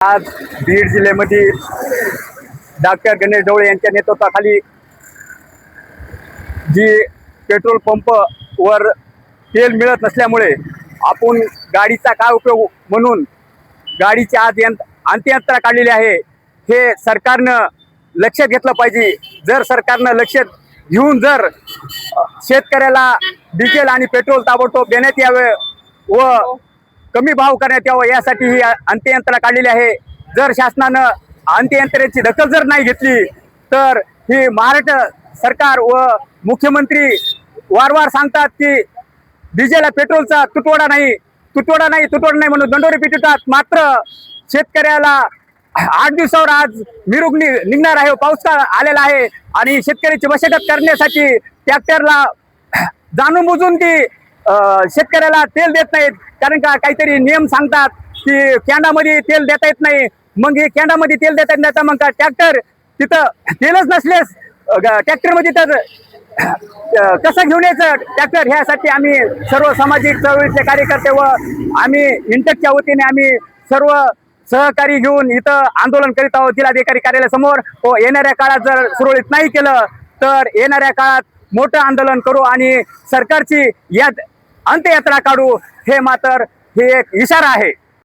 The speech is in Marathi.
आज बीड जिल्ह्यामध्ये डॉक्टर गणेश ढवळे यांच्या नेतृत्वाखाली जी पेट्रोल पंप वर तेल मिळत नसल्यामुळे आपण गाडीचा काय उपयोग म्हणून गाडीची आज अंत्ययात्रा काढलेली आहे। हे सरकारनं लक्ष घेतलं पाहिजे। जर सरकारनं लक्ष घेऊन जर शेतकऱ्याला डिझेल आणि पेट्रोल ताबडतोब देण्यात यावे व कमी भाव करण्यात यावं यासाठी ही अंत्ययात्रा काढलेली आहे। जर शासनानं अंत्ययात्रेची दखल जर नाही घेतली तर ही महाराष्ट्र सरकार व मुख्यमंत्री वारंवार सांगतात की डिझेल पेट्रोलचा तुटवडा नाही म्हणून दंडोरी पिटवतात। मात्र शेतकऱ्याला 8 दिवसावर आज मिरूग निघणार आहे। पाऊस आलेला आहे आणि शेतकऱ्याची मशागत करण्यासाठी ट्रॅक्टरला जाणून बुजून ती शेतकऱ्याला तेल देत नाहीत। कारण का काहीतरी नियम सांगतात की कॅन्डामध्ये तेल देता येत नाही। मग हे कॅन्डामध्ये तेल देता येत नाही तर मग ट्रॅक्टर तिथं तेलच नसलेस ट्रॅक्टरमध्ये तर कसं घेऊन यायचं ट्रॅक्टर। ह्यासाठी आम्ही सर्व सामाजिक चळवळीचे कार्यकर्ते व आम्ही इंटकच्या वतीने आम्ही सर्व सहकारी घेऊन इथं आंदोलन करीत आहोत जिल्हाधिकारी कार्यालयासमोर। व येणाऱ्या काळात जर सुरळीत नाही केलं तर येणाऱ्या काळात मोठं आंदोलन करू आणि सरकारची अंत्ययात्रा काढू। हे मात्र हे एक इशारा आहे।